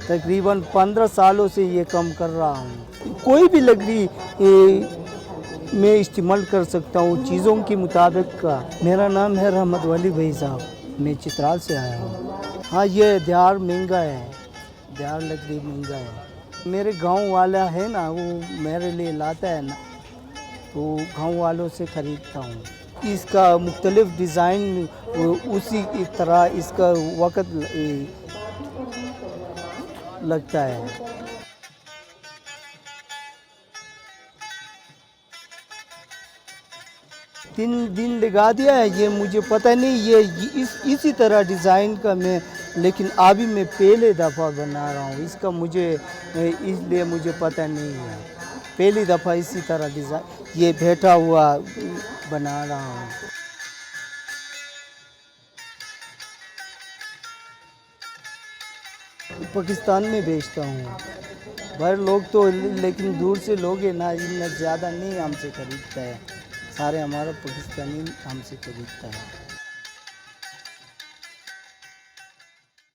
तकरीबन 15 सालों से ये काम कर रहा हूँ। कोई भी लकड़ी मैं इस्तेमाल कर सकता हूँ चीज़ों के मुताबिक का। मेरा नाम है रहमत वली भाई साहब, मैं चित्राल से आया हूँ। हाँ, ये देहार महंगा है, देहार लकड़ी महंगा है। मेरे गांव वाला है ना, वो मेरे लिए लाता है ना, तो गांव वालों से ख़रीदता हूँ। इसका मुख्तलिफ डिज़ाइन उसी की तरह इसका वक़्त लगता है। 3 दिन लगा दिया है, ये मुझे पता नहीं ये इसी तरह डिज़ाइन का मैं, लेकिन अभी मैं पहले दफ़ा बना रहा हूँ, इसका मुझे इसलिए मुझे पता नहीं है। पहली दफ़ा इसी तरह डिज़ाइन ये बैठा हुआ बना रहा हूँ। पाकिस्तान में बेचता हूँ। बाहर लोग तो लेकिन दूर से लोग हैं ना, इतना ज़्यादा नहीं हमसे खरीदता है। सारे हमारा पाकिस्तानी हमसे खरीदता है।